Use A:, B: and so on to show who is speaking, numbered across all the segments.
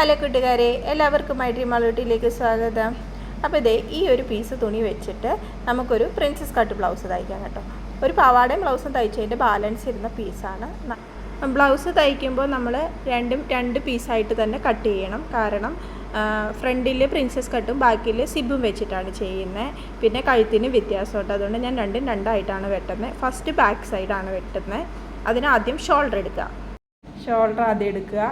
A: Hello കൂട്ടുകാരെ, എല്ലാവർക്കും my dream മാളൂട്ടിയിലേക്ക് സ്വാഗതം. അപ്പോൾ ഇതേ ഈ ഒരു പീസ് തുണി വെച്ചിട്ട് നമുക്കൊരു പ്രിൻസസ് കട്ട് ബ്ലൗസ് തയ്ക്കാം കേട്ടോ. ഒരു പാവാടയും ബ്ലൗസും തയ്ച്ചതിൻ്റെ ബാലൻസ് ഇരുന്ന പീസാണ്. ബ്ലൗസ് തയ്ക്കുമ്പോൾ നമ്മൾ രണ്ട് പീസായിട്ട് തന്നെ കട്ട് ചെയ്യണം. കാരണം ഫ്രണ്ടിൽ പ്രിൻസസ് കട്ടും ബാക്കിൽ സിബും വെച്ചിട്ടാണ് ചെയ്യുന്നത്. പിന്നെ കഴുത്തിന് വ്യത്യാസമുണ്ട്, അതുകൊണ്ട് ഞാൻ രണ്ടായിട്ടാണ് വെട്ടുന്നത്. ഫസ്റ്റ് ബാക്ക് സൈഡാണ് വെട്ടുന്നത്. അതിനാദ്യം ഷോൾഡർ എടുക്കുക. ഷോൾഡർ ആദ്യം എടുക്കുക.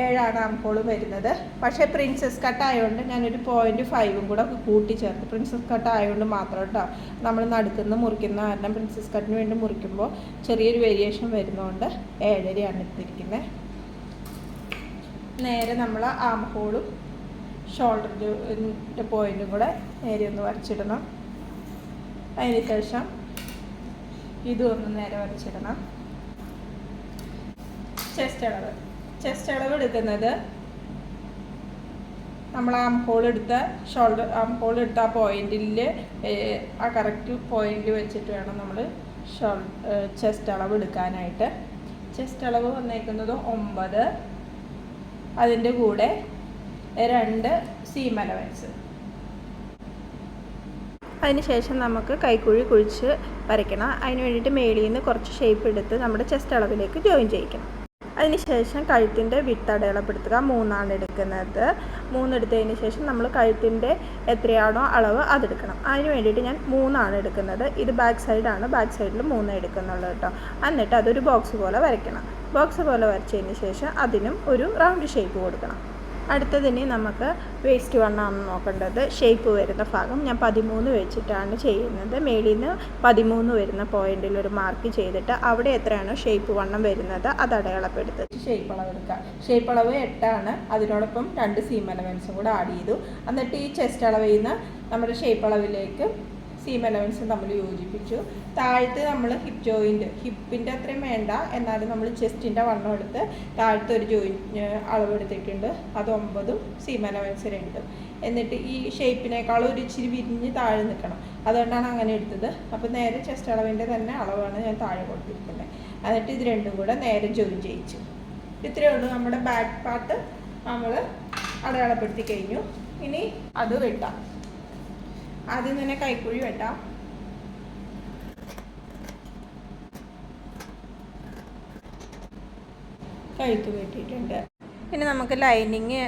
A: 7 ആം ഹോൾ വരുന്നത്. പക്ഷേ പ്രിൻസസ് കട്ട് ആയതുകൊണ്ട് ഞാനൊരു 0.5 കൂടെ കൂട്ടിച്ചേർത്ത്. പ്രിൻസസ് കട്ട് ആയതുകൊണ്ട് മാത്രം കേട്ടോ. നമ്മൾ നടുക്കുന്ന മുറിക്കുന്ന കാരണം പ്രിൻസസ് കട്ടിന് വേണ്ടി മുറിക്കുമ്പോൾ ചെറിയൊരു വേരിയേഷൻ വരുന്നതുകൊണ്ട് 7.5 എടുത്തിരിക്കുന്നത്. നേരെ നമ്മൾ ആം ഹോളും ഷോൾഡറിൻ്റെ പോയിൻറ്റും കൂടെ നേരെ ഒന്ന് വരച്ചിടണം. അതിന് ശേഷം ഇതും ഒന്ന് നേരെ വരച്ചിടണം. ചെസ്റ്റ് അളവ് എടുക്കുന്നത് നമ്മൾ ആം ഹോൾ എടുത്ത ആ പോയിന്റിൽ ആ കറക്റ്റ് പോയിന്റ് വെച്ചിട്ട് വേണം നമ്മൾ ചെസ്റ്റ് അളവ് എടുക്കാനായിട്ട്. ചെസ്റ്റ് അളവ് വന്നേക്കുന്നത് 9. അതിൻ്റെ കൂടെ 2 സീം അലവൻസ്. അതിനുശേഷം നമുക്ക് കൈക്കുഴി കുഴിച്ച് വരയ്ക്കണം. അതിന് വേണ്ടിയിട്ട് മേളിൽ നിന്ന് കുറച്ച് ഷേപ്പ് എടുത്ത് നമ്മുടെ ചെസ്റ്റ് അളവിലേക്ക് ജോയിൻ ചെയ്യിക്കണം. അതിനുശേഷം കഴുത്തിൻ്റെ വിട്ട് അടയാളപ്പെടുത്തുക. 3 എടുക്കുന്നത്. 3 എടുത്തതിന് ശേഷം നമ്മൾ കഴുത്തിൻ്റെ എത്രയാണോ അളവ് അതെടുക്കണം. അതിന് വേണ്ടിയിട്ട് ഞാൻ 3 എടുക്കുന്നത്. ഇത് ബാക്ക് സൈഡാണ്. ബാക്ക് സൈഡിൽ 3 എടുക്കുന്നുള്ളൂ കേട്ടോ. എന്നിട്ട് അതൊരു ബോക്സ് പോലെ വരയ്ക്കണം. ബോക്സ് പോലെ വരച്ചതിന് ശേഷം അതിനും ഒരു റൗണ്ട് ഷേപ്പ് കൊടുക്കണം. അടുത്തതിന് നമുക്ക് വേസ്റ്റ് വണ്ണമാണ് നോക്കേണ്ടത്. ഷേപ്പ് വരുന്ന ഭാഗം ഞാൻ 13 വെച്ചിട്ടാണ് ചെയ്യുന്നത്. മേളിൽ നിന്ന് 13 വരുന്ന പോയിന്റിൽ ഒരു മാർക്ക് ചെയ്തിട്ട് അവിടെ എത്രയാണോ ഷേപ്പ് വണ്ണം വരുന്നത് അത് അടയാളപ്പെടുത്തി ഷേപ്പ് അളവ് എടുക്കുക. ഷേപ്പ് അളവ് 8. അതിനോടൊപ്പം 2 സീം അലവൻസും കൂടെ ആഡ് ചെയ്തു. എന്നിട്ട് ഈ ചെസ്റ്റ് അളവിൽ നിന്ന് നമ്മുടെ ഷേപ്പ് അളവിലേക്ക് സീം അലവൻസ് നമ്മൾ യോജിപ്പിച്ചു. താഴത്ത് നമ്മൾ ഹിപ്പിൻ്റെ അത്രയും വേണ്ട, എന്നാലും നമ്മൾ ചെസ്റ്റിൻ്റെ വണ്ണം എടുത്ത് താഴത്തെ ഒരു അളവ് എടുത്തിട്ടുണ്ട്. അത് 9 സീം അലവൻസ് 2. എന്നിട്ട് ഈ ഷേപ്പിനേക്കാളും ഒരു ഇച്ചിരി വിരിഞ്ഞ് താഴെ നിൽക്കണം, അതുകൊണ്ടാണ് അങ്ങനെ എടുത്തത്. അപ്പോൾ നേരെ ചെസ്റ്റ് അളവിൻ്റെ തന്നെ അളവാണ് ഞാൻ താഴെ കൊടുത്തിരിക്കുന്നത്. എന്നിട്ട് ഇത് രണ്ടും കൂടെ നേരെ ജോയിൻ ചെയ്യിച്ചു. ഇത്രയേ ഉള്ളൂ. നമ്മുടെ ബാക്ക് പാർട്ട് നമ്മൾ അടയാളപ്പെടുത്തി കഴിഞ്ഞു. ഇനി അത് വെട്ടാം. ആദ്യം തന്നെ കൈക്കുഴി വെട്ടാം. കഴുത്ത് വെട്ടിയിട്ടുണ്ട്. ഇനി നമുക്ക് ലൈനിങ്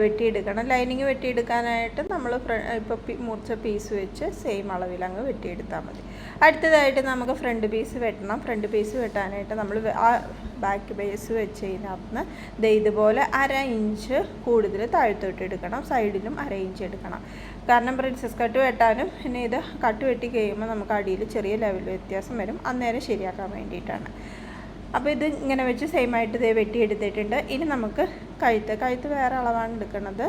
A: വെട്ടിയെടുക്കണം. ലൈനിങ് വെട്ടിയെടുക്കാനായിട്ട് നമ്മൾ ഇപ്പോൾ മുറിച്ച പീസ് വെച്ച് സെയിം അളവിൽ അങ്ങ് വെട്ടിയെടുത്താൽ മതി. അടുത്തതായിട്ട് നമുക്ക് ഫ്രണ്ട് പീസ് വെട്ടണം. ഫ്രണ്ട് പീസ് വെട്ടാനായിട്ട് നമ്മൾ ആ ബാക്ക് പീസ് വെച്ച് കഴിഞ്ഞാൽ ഇതുപോലെ 1/2 ഇഞ്ച് കൂടുതൽ താഴ്ത്തോട്ട് എടുക്കണം. സൈഡിലും 1/2 ഇഞ്ച് എടുക്കണം. കാരണം പ്രിൻസസ് കട്ട് വെട്ടാനും പിന്നെ ഇത് കട്ട് വെട്ടി കഴിയുമ്പോൾ നമുക്ക് അടിയിൽ ചെറിയ ലെവൽ വ്യത്യാസം വരും. അന്നേരം ശരിയാക്കാൻ വേണ്ടിയിട്ടാണ്. അപ്പോൾ ഇത് ഇങ്ങനെ വെച്ച് സെയിം ആയിട്ട് ഇതേ വെട്ടിയെടുത്തിട്ടുണ്ട്. ഇനി നമുക്ക് കഴുത്ത് വേറെ അളവാണ് എടുക്കുന്നത്.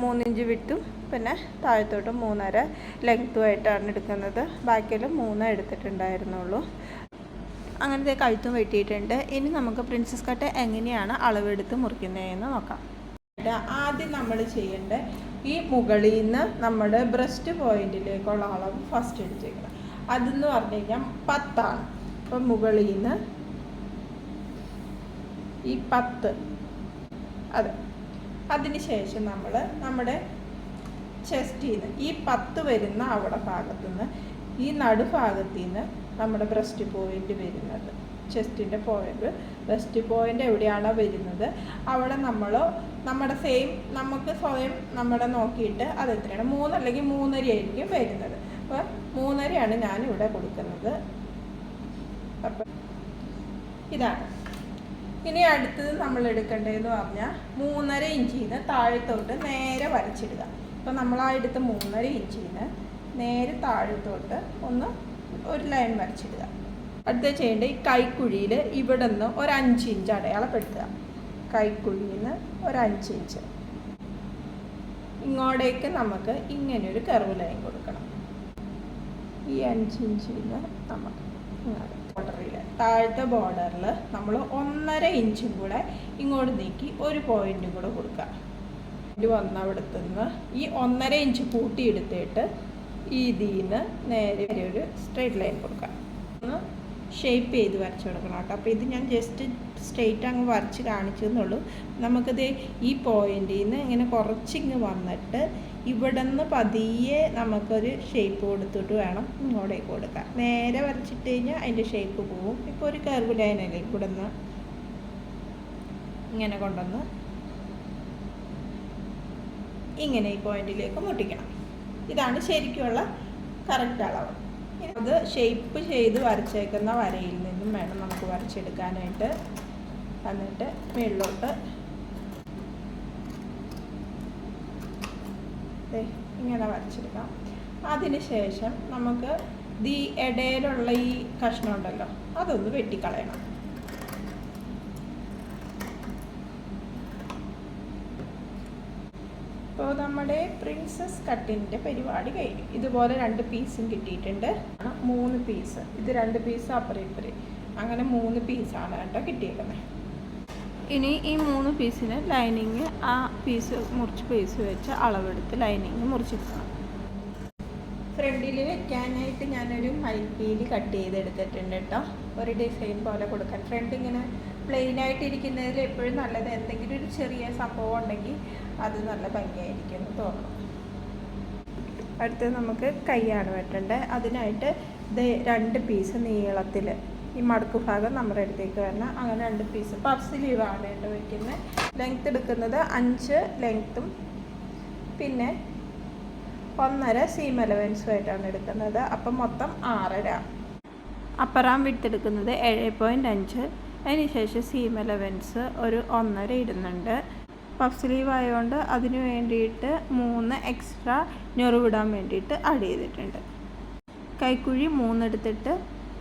A: 3 ഇഞ്ച് വിട്ടും പിന്നെ താഴത്തോട്ട് 3.5 ലെങ്ത്തുമായിട്ടാണ് എടുക്കുന്നത്. ബാക്കിൽ 3 എടുത്തിട്ടുണ്ടായിരുന്നുള്ളൂ. അങ്ങനത്തെ കഴുത്തും വെട്ടിയിട്ടുണ്ട്. ഇനി നമുക്ക് പ്രിൻസസ് കട്ട് എങ്ങനെയാണ് അളവെടുത്ത് മുറിക്കുന്നതെന്ന് നോക്കാം. ആദ്യം നമ്മൾ ചെയ്യേണ്ട ഈ മുകളിൽ നിന്ന് നമ്മുടെ ബ്രസ്റ്റ് പോയിന്റിലേക്കുള്ള അളവ് ഫസ്റ്റ് എടുത്തേക്കണം. അതെന്ന് പറഞ്ഞു കഴിഞ്ഞാൽ 10. അപ്പം മുകളിൽ നിന്ന് ഈ 10 അതെ. അതിനുശേഷം നമ്മൾ നമ്മുടെ ചെസ്റ്റിൽ നിന്ന് ഈ 10 വരുന്ന അവിടെ ഭാഗത്തുനിന്ന് ഈ നടുഭാഗത്തു നിന്ന് നമ്മുടെ ബ്രസ്റ്റ് പോയിന്റ് വരുന്നത്, ചെസ്റ്റിൻ്റെ പോയിന്റ്, ബ്രസ്റ്റ് പോയിന്റ് എവിടെയാണോ വരുന്നത് അവിടെ നമ്മൾ നമുക്ക് സ്വയം നമ്മുടെ നോക്കിയിട്ട് അത് എത്രയാണ് 3 അല്ലെങ്കിൽ 3.5 ആയിരിക്കും വരുന്നത്. അപ്പോൾ 3.5 ഞാനിവിടെ കൊടുക്കുന്നത്. അപ്പം ഇതാണ്. ഇനി അടുത്തത് നമ്മൾ എടുക്കേണ്ടതെന്ന് പറഞ്ഞാൽ 3.5 ഇഞ്ചിൽ നിന്ന് താഴത്തോട്ട് നേരെ വരച്ചിടുക. അപ്പോൾ നമ്മളാ എടുത്ത് 3.5 ഇഞ്ചിൽ നിന്ന് നേരെ താഴത്തോട്ട് ഒരു ലൈൻ വരച്ചിടുക. അടുത്ത ചെയ്യേണ്ടത് ഈ കൈക്കുഴിയിൽ ഇവിടെ നിന്ന് ഒരു 5 ഇഞ്ച് അടയാളപ്പെടുത്തുക. കൈക്കുഴിയിൽ നിന്ന് ഒരു 5 ഇഞ്ച് ഇങ്ങോട്ടേക്ക് നമുക്ക് ഇങ്ങനെയൊരു കർവ് ലൈൻ കൊടുക്കണം. ഈ 5 ഇഞ്ചിൽ നിന്ന് നമുക്ക് ബോർഡറിൽ താഴത്തെ ബോർഡറിൽ നമ്മൾ 1.5 ഇഞ്ചും കൂടെ ഇങ്ങോട്ട് നീക്കി ഒരു പോയിന്റും കൂടെ കൊടുക്കുക. ഇത് വന്നവിടത്തു നിന്ന് ഈ 1.5 ഇഞ്ച് കൂട്ടിയെടുത്തിട്ട് ഇതിൽ നിന്ന് നേരെ ഒരു സ്ട്രെയിറ്റ് ലൈൻ കൊടുക്കുക. ഒന്ന് ഷേപ്പ് ചെയ്ത് വരച്ചു കൊടുക്കണം കേട്ടോ. അപ്പോൾ ഇത് ഞാൻ ജസ്റ്റ് സ്ട്രെയിറ്റ് അങ്ങ് വരച്ച് കാണിച്ചെന്നുള്ളൂ. നമുക്കിത് ഈ പോയിന്റിൽ നിന്ന് ഇങ്ങനെ കുറച്ചിങ്ങ് വന്നിട്ട് ഇവിടെ നിന്ന് പതിയെ നമുക്കൊരു ഷേപ്പ് കൊടുത്തിട്ട് വേണം ഇങ്ങോട്ടേക്ക് കൊടുക്കാൻ. നേരെ വരച്ചിട്ട് കഴിഞ്ഞാൽ അതിൻ്റെ ഷേപ്പ് പോവും. ഇപ്പോൾ ഒരു കർവ് ലൈനല്ലേ ഇവിടെ നിന്ന് ഇങ്ങനെ കൊണ്ടുവന്ന് ഇങ്ങനെ ഈ പോയിന്റിലേക്ക് മുട്ടിക്കണം. ഇതാണ് ശരിക്കുള്ള കറക്റ്റ് അളവ്. അത് ഷേപ്പ് ചെയ്ത് വരച്ചേക്കുന്ന വരയിൽ നിന്നും വേണം നമുക്ക് വരച്ചെടുക്കാനായിട്ട്. എന്നിട്ട് മുകളിലോട്ട് ഇങ്ങനെ വരച്ചെടുക്കാം. അതിന് ശേഷം നമുക്ക് ഇടയിലുള്ള ഈ കഷ്ണം ഉണ്ടല്ലോ അതൊന്ന് വെട്ടിക്കളയണം. ഇപ്പോൾ നമ്മുടെ പ്രിൻസസ് കട്ടിൻ്റെ പരിപാടി കഴിഞ്ഞു. ഇതുപോലെ 2 പീസും കിട്ടിയിട്ടുണ്ട്. 3 പീസ്, ഇത് 2 പീസ് അപ്പുറം ഇപ്പുറം, അങ്ങനെ 3 പീസാണ് കേട്ടോ കിട്ടിയേക്കുന്നത്. ഇനി ഈ 3 പീസിന് ലൈനിങ് ആ പീസ് പീസ് വെച്ച് അളവെടുത്ത് ലൈനിങ് മുറിച്ചെടുക്കണം. ഫ്രണ്ടിൽ വെക്കാനായിട്ട് ഞാനൊരു മയിൽപ്പീലി കട്ട് ചെയ്തെടുത്തിട്ടുണ്ട് കേട്ടോ. ഒരു ഡിസൈൻ പോലെ കൊടുക്കാൻ. ഫ്രണ്ട് ഇങ്ങനെ പ്ലെയിൻ ആയിട്ടിരിക്കുന്നതിൽ എപ്പോഴും നല്ലത് എന്തെങ്കിലും ഒരു ചെറിയ സംഭവം ഉണ്ടെങ്കിൽ അത് നല്ല ഭംഗിയായിരിക്കും എന്ന് തോന്നും. അടുത്ത് നമുക്ക് കൈയാണ് വെട്ടേണ്ടത്. അതിനായിട്ട് 2 പീസ് നീളത്തിൽ ഈ മടക്ക് ഭാഗം നമ്മുടെ അടുത്തേക്ക് വരണം. അങ്ങനെ 2 പീസ് പഫ് സ്ലീവാണ് കേട്ടോ വയ്ക്കുന്നത്. ലെങ്ത്ത് എടുക്കുന്നത് 5 ലെങ്ത്തും പിന്നെ 1.5 സീം അലവൻസുമായിട്ടാണ് എടുക്കുന്നത്. അപ്പം മൊത്തം 6.5. അപ്പറാം വിഡ്ത്ത് എടുക്കുന്നത് 7.5. അതിനുശേഷം സീം അലവൻസ് ഒരു 1.5 ഇടുന്നുണ്ട്. പഫ് സ്ലീവ് ആയതുകൊണ്ട് അതിന് വേണ്ടിയിട്ട് 3 എക്സ്ട്രാ ഞൊറിവിടാൻ വേണ്ടിയിട്ട് ആഡ് ചെയ്തിട്ടുണ്ട്. കൈക്കുഴി 3 എടുത്തിട്ട്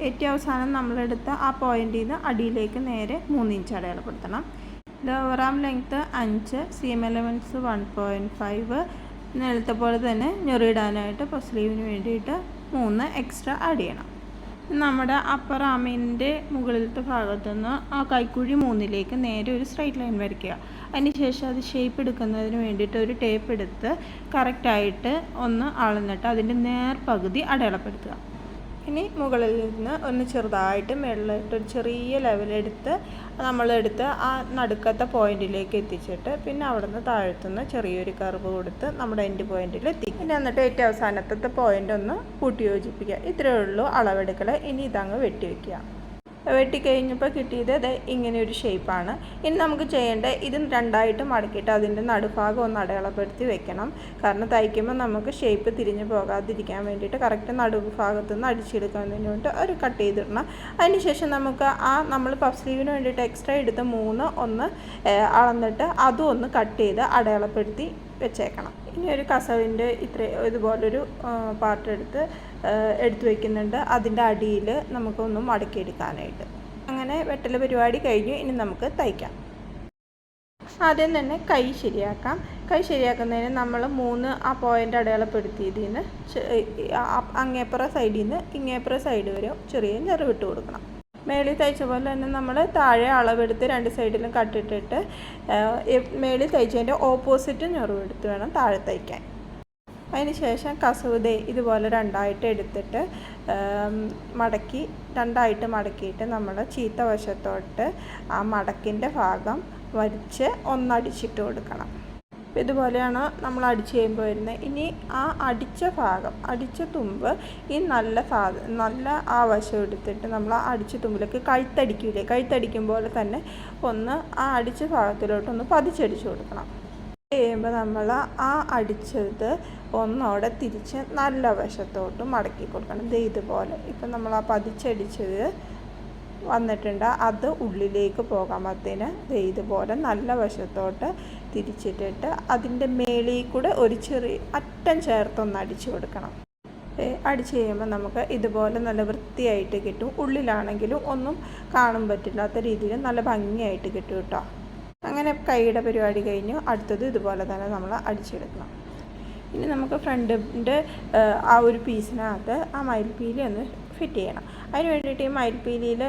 A: ഏറ്റവും അവസാനം നമ്മളെടുത്ത ആ പോയിന്റിൽ നിന്ന് അടിയിലേക്ക് നേരെ 3 ഇഞ്ച് അടയാളപ്പെടുത്തണം. Lower arm length 5, seam allowance 1.5. നേരത്തെ പോലെ തന്നെ ഞൊറിയിടാനായിട്ട് പഫ് സ്ലീവിന് വേണ്ടിയിട്ട് 3 എക്സ്ട്രാ ആഡ് ചെയ്യണം. നമ്മുടെ അപ്പർ ആമിൻ്റെ മുകളിലത്തെ ഭാഗത്തുനിന്ന് ആ കൈക്കുഴി 3ലേക്ക് നേരെ ഒരു സ്ട്രൈറ്റ് ലൈൻ വരയ്ക്കുക. അതിനുശേഷം അത് ഷേപ്പ് എടുക്കുന്നതിന് വേണ്ടിയിട്ട് ഒരു ടേപ്പ് എടുത്ത് കറക്റ്റായിട്ട് ഒന്ന് അളന്നിട്ട് അതിൻ്റെ നേർപകുതി അടയാളപ്പെടുത്തുക. ഇനി മുകളിൽ നിന്ന് ഒന്ന് ചെറുതായിട്ട് മുകളിലായിട്ട് ഒരു ചെറിയ ലെവലെടുത്ത് നമ്മളെടുത്ത് ആ നടുക്കത്തെ പോയിന്റിലേക്ക് എത്തിച്ചിട്ട് പിന്നെ അവിടെ നിന്ന് താഴ്ത്തുന്ന ചെറിയൊരു കർവ് കൊടുത്ത് നമ്മുടെ എൻഡ് പോയിന്റിൽ എത്തിക്കും. പിന്നെ എന്നിട്ട് ഏറ്റവും അവസാനത്തെ പോയിന്റ് ഒന്ന് കൂട്ടി യോജിപ്പിക്കുക. ഇത്രയേ ഉള്ളൂ അളവെടുക്കൽ. ഇനി ഇതങ്ങ് വെട്ടിവെക്കുക. വെട്ടിക്കഴിഞ്ഞപ്പോൾ കിട്ടിയത് ഇങ്ങനെ ഒരു ഷേപ്പാണ്. ഇനി നമുക്ക് ചെയ്യേണ്ടത് ഇത് 2ആയിട്ട് മടക്കിയിട്ട് അതിൻ്റെ നടുഭാഗം ഒന്ന് അടയാളപ്പെടുത്തി വെക്കണം. കാരണം തയ്ക്കുമ്പോൾ നമുക്ക് ഷേപ്പ് തിരിഞ്ഞ് പോകാതിരിക്കാൻ വേണ്ടിയിട്ട് കറക്റ്റ് നടുഭാഗത്തു നിന്ന് അടിച്ചെടുക്കുന്നതിന് വേണ്ടി ഒരു കട്ട് ചെയ്തിടണം. അതിനുശേഷം നമുക്ക് നമ്മൾ പഫ് സ്ലീവിന് വേണ്ടിയിട്ട് എക്സ്ട്രാ എടുത്ത 3 ഒന്ന് അളന്നിട്ട് അതും ഒന്ന് കട്ട് ചെയ്ത് അടയാളപ്പെടുത്തി വെച്ചേക്കണം. ഇനി ഒരു കസവിൻ്റെ ഇതുപോലൊരു പാർട്ട് എടുത്ത് വയ്ക്കുന്നുണ്ട്. അതിൻ്റെ അടിയിൽ നമുക്കൊന്ന് മടക്കിയെടുക്കാനായിട്ട്. അങ്ങനെ വെട്ടൽ പരിപാടി കഴിഞ്ഞു. ഇനി നമുക്ക് തയ്ക്കാം. ആദ്യം തന്നെ കൈ ശരിയാക്കാം. കൈ ശരിയാക്കുന്നതിന് നമ്മൾ 3 ആ പോയിൻ്റ് അടയാളപ്പെടുത്തിയതിൽ നിന്ന് അങ്ങേപ്പുറ സൈഡിൽ നിന്ന് ഇങ്ങേപ്പുറ സൈഡ് വരെ ചെറിയ ഞെറിവിട്ട് കൊടുക്കണം. മേളിൽ തയ്ച്ച പോലെ തന്നെ നമ്മൾ താഴെ അളവെടുത്ത് 2 സൈഡിലും കട്ടിട്ടിട്ട് മേളിൽ തയ്ച്ചതിൻ്റെ ഓപ്പോസിറ്റ് ഞെറിവെടുത്ത് വേണം താഴെ തയ്ക്കാൻ. അതിന് ശേഷം കസവ് ഇതുപോലെ 2ആയിട്ട് എടുത്തിട്ട് മടക്കി 2ആയിട്ട് മടക്കിയിട്ട് നമ്മൾ ചീത്ത വശത്തോട്ട് ആ മടക്കിൻ്റെ ഭാഗം വരിച്ച് ഒന്നടിച്ചിട്ട് കൊടുക്കണം. ഇതുപോലെയാണ് നമ്മൾ അടിച്ച് ചെയ്യുമ്പോൾ വരുന്നത്. ഇനി ആ അടിച്ച തുമ്പ് ഈ നല്ല ആ വശം എടുത്തിട്ട് നമ്മൾ ആ അടിച്ച തുമ്പിലേക്ക് കഴുത്തടിക്കുമ്പോൾ തന്നെ ഒന്ന് ആ അടിച്ച ഭാഗത്തിലോട്ടൊന്ന് പതിച്ചടിച്ച് കൊടുക്കണം. ചെയ്യുമ്പോൾ നമ്മൾ ആ അടിച്ചത് ഒന്നോടെ തിരിച്ച് നല്ല വശത്തോട്ട് മടക്കി കൊടുക്കണം. ഇതുപോലെ ഇപ്പം നമ്മൾ ആ പതിച്ചടിച്ചത് വന്നിട്ടുണ്ട്. അത് ഉള്ളിലേക്ക് പോകാമത്തേന് ഇതുപോലെ നല്ല വശത്തോട്ട് തിരിച്ചിട്ടിട്ട് അതിൻ്റെ മേളിൽ കൂടെ ഒരു ചെറിയ അറ്റം ചേർത്തൊന്ന് അടിച്ചു കൊടുക്കണം. അടിച്ച് കഴിയുമ്പോൾ നമുക്ക് ഇതുപോലെ നല്ല വൃത്തിയായിട്ട് കിട്ടും. ഉള്ളിലാണെങ്കിലും ഒന്നും കാണാൻ പറ്റില്ലാത്ത രീതിയിൽ നല്ല ഭംഗിയായിട്ട് കിട്ടും കേട്ടോ. അങ്ങനെ കൈയുടെ പരിപാടി കഴിഞ്ഞു. അടുത്തത് ഇതുപോലെ തന്നെ നമ്മൾ അടിച്ചെടുക്കണം. ഇനി നമുക്ക് ഫ്രണ്ടിൻ്റെ ആ ഒരു പീസിനകത്ത് ആ മയിൽപ്പീലി ഒന്ന് ഫിറ്റ് ചെയ്യണം. അതിന് വേണ്ടിയിട്ട് ഈ മയിൽപ്പീലിയിൽ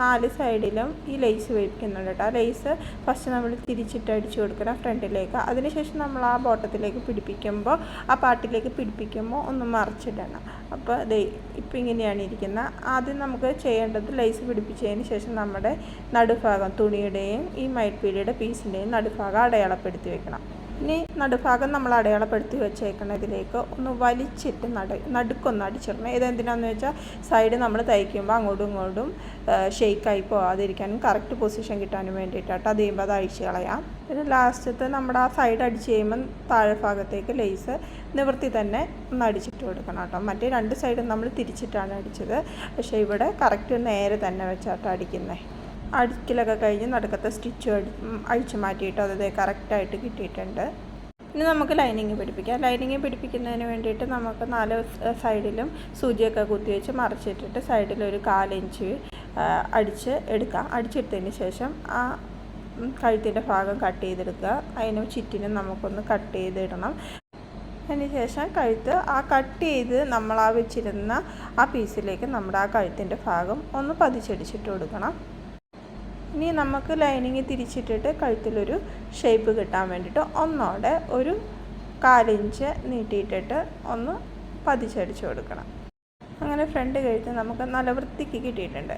A: 4 സൈഡിലും ഈ ലേസ് വയ്ക്കുന്നുണ്ട് കേട്ടോ. ആ ലേസ് ഫസ്റ്റ് നമ്മൾ തിരിച്ചിട്ട് അടിച്ചു കൊടുക്കണം ഫ്രണ്ടിലേക്ക്. അതിനുശേഷം നമ്മൾ ആ ബോട്ടത്തിലേക്ക് പിടിപ്പിക്കുമ്പോൾ, ആ പാട്ടിലേക്ക് പിടിപ്പിക്കുമ്പോൾ ഒന്ന് മറിച്ചിടണം. അപ്പോൾ ഇപ്പോൾ ഇങ്ങനെയാണ് ഇരിക്കുന്നത്. ആദ്യം നമുക്ക് ചെയ്യേണ്ടത് ലേസ് പിടിപ്പിച്ചതിന് ശേഷം നമ്മുടെ നടുഭാഗം തുണിയുടെയും ഈ മയിൽപ്പീലിയുടെ പീസിൻ്റെയും നടുഭാഗം അടയാളപ്പെടുത്തി വെക്കണം. ഇനി നടുഭാഗം നമ്മൾ അടയാളപ്പെടുത്തി വെച്ചേക്കുന്നതിലേക്ക് ഒന്ന് വലിച്ചിട്ട് നടുക്കൊന്ന് അടിച്ചിടണം. ഇതെന്തിനാണെന്ന് വെച്ചാൽ സൈഡ് നമ്മൾ തയ്ക്കുമ്പോൾ അങ്ങോട്ടും ഇങ്ങോട്ടും ഷെയ്ക്കായി പോകാതിരിക്കാനും കറക്റ്റ് പൊസിഷൻ കിട്ടാനും വേണ്ടിയിട്ടാട്ടോ. അത് ചെയ്യുമ്പോൾ അത് അഴിച്ച് കളയാം. പിന്നെ ലാസ്റ്റത്തെ നമ്മുടെ ആ സൈഡ് അടിച്ച് കഴിയുമ്പം താഴെ ഭാഗത്തേക്ക് ലേസ് നിവൃത്തി തന്നെ ഒന്ന് അടിച്ചിട്ട് കൊടുക്കണം കേട്ടോ. മറ്റേ 2 സൈഡും നമ്മൾ തിരിച്ചിട്ടാണ് അടിച്ചത്. പക്ഷേ ഇവിടെ കറക്റ്റ് നേരെ തന്നെ വെച്ചാട്ടോ അടിക്കുന്നത്. അടിക്കലൊക്കെ കഴിഞ്ഞ് നടുക്കത്തെ സ്റ്റിച്ച് അഴിച്ചു മാറ്റിയിട്ട് അത് കറക്റ്റായിട്ട് കിട്ടിയിട്ടുണ്ട്. ഇനി നമുക്ക് ലൈനിങ് പിടിപ്പിക്കാം. ലൈനിങ് പിടിപ്പിക്കുന്നതിന് വേണ്ടിയിട്ട് നമുക്ക് 4 സൈഡിലും സൂചിയൊക്കെ കുത്തിവെച്ച് മറിച്ചിട്ടിട്ട് സൈഡിലൊരു 1/4 ഇഞ്ച് അടിച്ചെടുത്തതിന് ശേഷം ആ കഴുത്തിൻ്റെ ഭാഗം കട്ട് ചെയ്തെടുക്കുക. അതിന് ചുറ്റിനും നമുക്കൊന്ന് കട്ട് ചെയ്തിടണം. അതിന് ശേഷം കഴുത്ത് ആ കട്ട് ചെയ്ത് നമ്മൾ ആ വെച്ചിരുന്ന ആ പീസിലേക്ക് നമ്മുടെ ആ കഴുത്തിൻ്റെ ഭാഗം ഒന്ന് പതിച്ചടിച്ചിട്ട് കൊടുക്കണം. ഇനി നമുക്ക് ലൈനിങ് തിരിച്ചിട്ടിട്ട് കഴുത്തിലൊരു ഷേപ്പ് കിട്ടാൻ വേണ്ടിയിട്ട് ഒന്നോടെ ഒരു 1/4 ഇഞ്ച് നീട്ടിയിട്ടിട്ട് ഒന്ന് പതിച്ചടിച്ച് കൊടുക്കണം. അങ്ങനെ ഫ്രണ്ട് കഴുത്ത് നമുക്ക് നല്ല വൃത്തിക്ക് കിട്ടിയിട്ടുണ്ട്.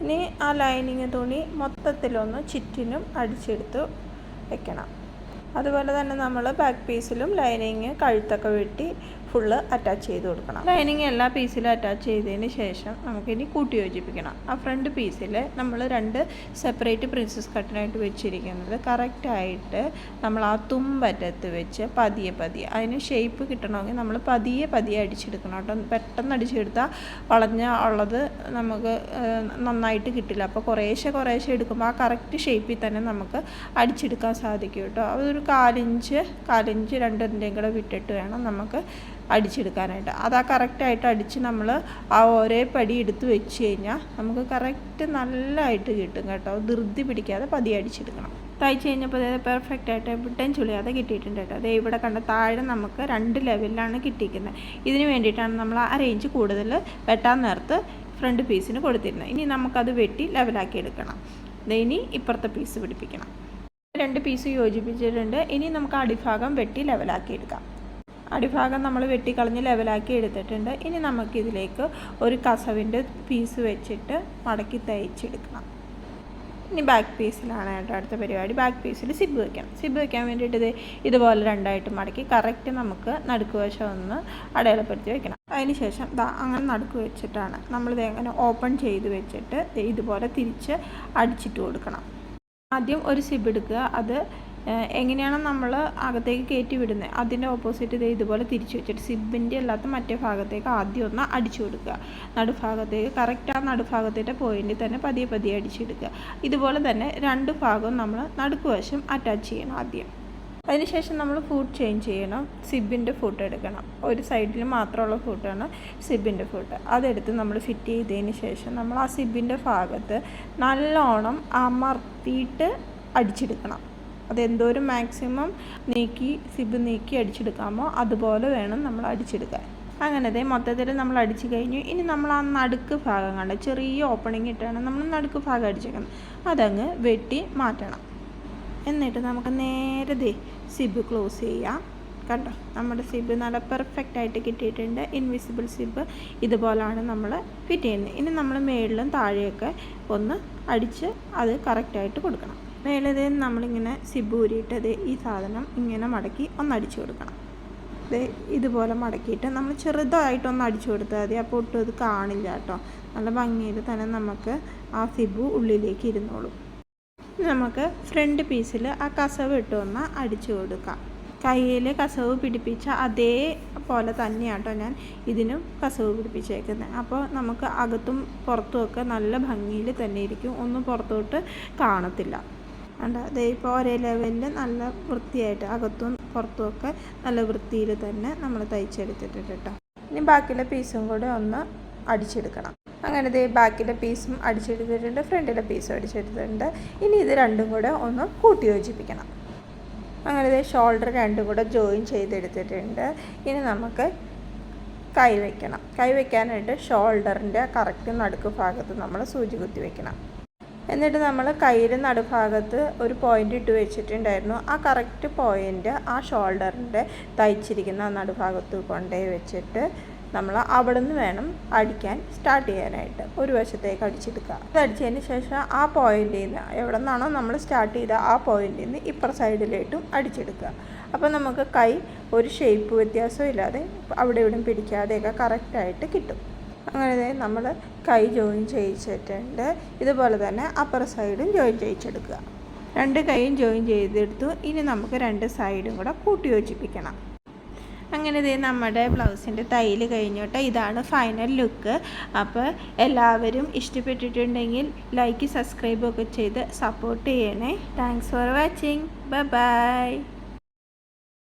A: ഇനി ആ ലൈനിങ് തുണി മൊത്തത്തിലൊന്ന് ചുറ്റിനും അടിച്ചെടുത്ത് വെക്കണം. അതുപോലെ തന്നെ നമ്മൾ ബാക്ക് പീസിലും ലൈനിങ് കഴുത്തൊക്കെ വെട്ടി ഫുള്ള് അറ്റാച്ച് ചെയ്ത് കൊടുക്കണം. ലൈനിങ് എല്ലാ പീസിലും അറ്റാച്ച് ചെയ്തതിന് ശേഷം നമുക്കിനി കൂട്ടി യോജിപ്പിക്കണം. ആ ഫ്രണ്ട് പീസിൽ നമ്മൾ 2 സെപ്പറേറ്റ് പ്രിൻസസ് കട്ടിനായിട്ട് വെച്ചിരിക്കുന്നത് കറക്റ്റായിട്ട് നമ്മൾ ആ തുമ്പറ്റത്ത് വെച്ച് പതിയെ അതിന് ഷേപ്പ് കിട്ടണമെങ്കിൽ നമ്മൾ പതിയെ അടിച്ചെടുക്കണം കേട്ടോ. പെട്ടെന്ന് അടിച്ചെടുത്താൽ ഉള്ളത് നമുക്ക് നന്നായിട്ട് കിട്ടില്ല. അപ്പോൾ കുറേശ്ശെ എടുക്കുമ്പോൾ ആ കറക്റ്റ് ഷേപ്പിൽ തന്നെ നമുക്ക് അടിച്ചെടുക്കാൻ സാധിക്കും കേട്ടോ. അതൊരു 1/4 ഇഞ്ച് 2 കൂടെ വിട്ടിട്ട് വേണം നമുക്ക് അടിച്ചെടുക്കാനായിട്ട്. അത് ആ കറക്റ്റായിട്ട് അടിച്ച് നമ്മൾ ആ ഒരേ പടി എടുത്ത് വെച്ച് കഴിഞ്ഞാൽ നമുക്ക് കറക്റ്റ് നല്ലതായിട്ട് കിട്ടും കേട്ടോ. ധൃതി പിടിക്കാതെ പതിയെ അടിച്ചെടുക്കണം. തയ്ച്ച് കഴിഞ്ഞപ്പോൾ പെർഫെക്റ്റായിട്ട് എവിടെയും ചുളിയാതെ കിട്ടിയിട്ടുണ്ട് കേട്ടോ. അതേ ഇവിടെ കണ്ട താഴെ നമുക്ക് 2 ലെവലിലാണ് കിട്ടിയിരിക്കുന്നത്. ഇതിന് വേണ്ടിയിട്ടാണ് നമ്മൾ ആ റേഞ്ച് കൂടുതൽ വെട്ടാൻ നേരത്ത് ഫ്രണ്ട് പീസിന് കൊടുത്തിരുന്നത്. ഇനി നമുക്കത് വെട്ടി ലെവലാക്കി എടുക്കണം. ഇനി ഇപ്പുറത്തെ പീസ് പിടിപ്പിക്കണം. 2 പീസ് യോജിപ്പിച്ചിട്ടുണ്ട്. ഇനി നമുക്ക് അടിഭാഗം വെട്ടി ലെവലാക്കി എടുക്കാം. അടിഭാഗം നമ്മൾ വെട്ടിക്കളഞ്ഞ് ലെവലാക്കി എടുത്തിട്ടുണ്ട്. ഇനി നമുക്കിതിലേക്ക് ഒരു കസവിൻ്റെ പീസ് വെച്ചിട്ട് മടക്കി തയ്ച്ചെടുക്കണം. ഇനി ബാക്ക് പീസിലാണ് കേട്ടോ അടുത്ത പരിപാടി. ബാക്ക് പീസിൽ സിബ് വയ്ക്കണം. സിബ് വയ്ക്കാൻ വേണ്ടിയിട്ട് ഇതുപോലെ 2ആയിട്ട് മടക്കി കറക്റ്റ് നമുക്ക് നടുക്ക് വശം ഒന്ന് അടയാളപ്പെടുത്തി വെക്കണം. അതിന് ശേഷം അങ്ങനെ നടുക്ക് വെച്ചിട്ടാണ് നമ്മളിത് എങ്ങനെ ഓപ്പൺ ചെയ്ത് വെച്ചിട്ട് ഇതുപോലെ തിരിച്ച് അടിച്ചിട്ട് കൊടുക്കണം. ആദ്യം ഒരു സിബ് എടുക്കുക. അത് എങ്ങനെയാണ് നമ്മൾ അകത്തേക്ക് കയറ്റി വിടുന്നത് അതിൻ്റെ ഓപ്പോസിറ്റ് ഇതുപോലെ തിരിച്ചു വെച്ചിട്ട് സിബിൻ്റെ അല്ലാത്ത മറ്റേ ഭാഗത്തേക്ക് ആദ്യം ഒന്ന് അടിച്ചു കൊടുക്കുക. നടുഭാഗത്തേക്ക് കറക്റ്റ് ആ നടുഭാഗത്തിൻ്റെ പോയിന്റിൽ തന്നെ പതിയെ അടിച്ചെടുക്കുക. ഇതുപോലെ തന്നെ 2 ഭാഗവും നമ്മൾ നടുക്ക് വശം അറ്റാച്ച് ചെയ്യണം ആദ്യം. അതിനുശേഷം നമ്മൾ ഫൂട്ട് ചേഞ്ച് ചെയ്യണം. സിബിൻ്റെ ഫൂട്ട് എടുക്കണം. ഒരു സൈഡിൽ മാത്രമുള്ള ഫൂട്ടാണ് സിബിൻ്റെ ഫൂട്ട്. അതെടുത്ത് നമ്മൾ ഫിറ്റ് ചെയ്തതിന് ശേഷം നമ്മൾ ആ സിബിൻ്റെ ഭാഗത്ത് നല്ലോണം അമർത്തിയിട്ട് അടിച്ചെടുക്കണം. അതെന്തോരം മാക്സിമം സിബ് നീക്കി അടിച്ചെടുക്കാമോ അതുപോലെ വേണം നമ്മൾ അടിച്ചെടുക്കാൻ. അങ്ങനെ മൊത്തത്തിൽ നമ്മൾ അടിച്ചു കഴിഞ്ഞു. ഇനി നമ്മൾ ആ നടുക്ക് ഭാഗം കണ്ട ചെറിയ ഓപ്പണിങ് ഇട്ടാണ് നമ്മൾ നടുക്ക് ഭാഗം അടിച്ചേക്കുന്നത്. അതങ്ങ് വെട്ടി മാറ്റണം. എന്നിട്ട് നമുക്ക് നേരെ സിബ് ക്ലോസ് ചെയ്യാം. കണ്ടോ, നമ്മുടെ സിബ് നല്ല പെർഫെക്റ്റായിട്ട് കിട്ടിയിട്ടുണ്ട്. ഇൻവിസിബിൾ സിബ് ഇതുപോലാണ് നമ്മൾ ഫിറ്റ് ചെയ്യുന്നത്. ഇനി നമ്മൾ മേളിലും താഴെയൊക്കെ ഒന്ന് അടിച്ച് അത് കറക്റ്റായിട്ട് കൊടുക്കണം. മേളിൽ നമ്മളിങ്ങനെ സിബ് ഊരിയിട്ട് ഈ സാധനം ഇങ്ങനെ മടക്കി ഒന്ന് അടിച്ചു കൊടുക്കണം. ഇതുപോലെ മടക്കിയിട്ട് നമ്മൾ ചെറുതായിട്ടൊന്ന് അടിച്ചു കൊടുത്താൽ മതി. അപ്പോൾ ഒട്ടും ഇത് കാണില്ല കേട്ടോ. നല്ല ഭംഗിയിൽ തന്നെ നമുക്ക് ആ സിബ് ഉള്ളിലേക്ക് ഇരുന്നോളും. നമുക്ക് ഫ്രണ്ട് പീസിൽ ആ കസവ് ഇട്ടൊന്ന് അടിച്ചു കൊടുക്കാം. കയ്യിൽ കസവ് പിടിപ്പിച്ച അതേപോലെ തന്നെയാട്ടോ ഞാൻ ഇതിനും കസവ് പിടിപ്പിച്ചേക്കുന്നത്. അപ്പോൾ നമുക്ക് അകത്തും പുറത്തുമൊക്കെ നല്ല ഭംഗിയിൽ തന്നെ ഇരിക്കും. ഒന്നും പുറത്തോട്ട് കാണത്തില്ല. അതേ ഇപ്പോൾ ഒരേ ലെവലിൽ നല്ല വൃത്തിയായിട്ട് അകത്തും പുറത്തുമൊക്കെ നല്ല വൃത്തിയിൽ തന്നെ നമ്മൾ തയ്ച്ചെടുത്തിട്ടുണ്ട് കേട്ടോ. ഇനി ബാക്കിയുള്ള പീസും കൂടെ ഒന്ന് അടിച്ചെടുക്കണം. അങ്ങനെ ബാക്കിലെ പീസും അടിച്ചെടുത്തിട്ടുണ്ട്, ഫ്രണ്ടിലെ പീസും അടിച്ചെടുത്തിട്ടുണ്ട്. ഇനി ഇത് 2ഉം കൂടെ ഒന്ന് കൂട്ടി യോജിപ്പിക്കണം. അങ്ങനെ ഷോൾഡർ 2ഉം കൂടെ ജോയിൻ ചെയ്തെടുത്തിട്ടുണ്ട്. ഇനി നമുക്ക് കൈ വയ്ക്കണം. കൈ വയ്ക്കാനായിട്ട് ഷോൾഡറിൻ്റെ കറക്റ്റ് നടുക്ക് ഭാഗത്ത് നമ്മൾ സൂചി കുത്തി വയ്ക്കണം. എന്നിട്ട് നമ്മൾ കയ്യിൻ്റെ നടുഭാഗത്ത് ഒരു പോയിൻ്റ് ഇട്ട് വെച്ചിട്ടുണ്ടായിരുന്നു. ആ കറക്റ്റ് പോയിൻ്റ് ആ ഷോൾഡറിൻ്റെ തയ്ച്ചിരിക്കുന്ന നടുഭാഗത്ത് കൊണ്ടുപോയി വെച്ചിട്ട് നമ്മൾ അവിടെ നിന്ന് വേണം അടിക്കാൻ സ്റ്റാർട്ട് ചെയ്യാനായിട്ട്. ഒരു വശത്തേക്ക് അടിച്ചെടുക്കുക. അത് അടിച്ചതിന് ശേഷം ആ പോയിൻ്റിൽ നിന്ന് എവിടെ നിന്നാണോ നമ്മൾ സ്റ്റാർട്ട് ചെയ്ത ആ പോയിൻ്റിൽ നിന്ന് ഇപ്പുറ സൈഡിലേട്ടും അടിച്ചെടുക്കുക. അപ്പോൾ നമുക്ക് കൈ ഒരു ഷേപ്പ് വ്യത്യാസവും ഇല്ലാതെ അവിടെ ഇവിടെ പിടിക്കാതെയൊക്കെ കറക്റ്റായിട്ട് കിട്ടും. അങ്ങനെ നമ്മൾ കൈ ജോയിൻ ചെയ്യിച്ചിട്ടുണ്ട്. ഇതുപോലെ തന്നെ അപ്പർ സൈഡും ജോയിൻ ചെയ്യിച്ചെടുക്കുക. 2 കൈയും ജോയിൻ ചെയ്തെടുത്തു. ഇനി നമുക്ക് 2 സൈഡും കൂടെ കൂട്ടി യോജിപ്പിക്കണം. അങ്ങനെ നമ്മുടെ ബ്ലൗസിൻ്റെ തയ്യൽ കഴിഞ്ഞോട്ടെ. ഇതാണ് ഫൈനൽ ലുക്ക്. അപ്പോൾ എല്ലാവരും ഇഷ്ടപ്പെട്ടിട്ടുണ്ടെങ്കിൽ ലൈക്ക് സബ്സ്ക്രൈബൊക്കെ ചെയ്ത് സപ്പോർട്ട് ചെയ്യണേ. Thanks for watching. ബൈ.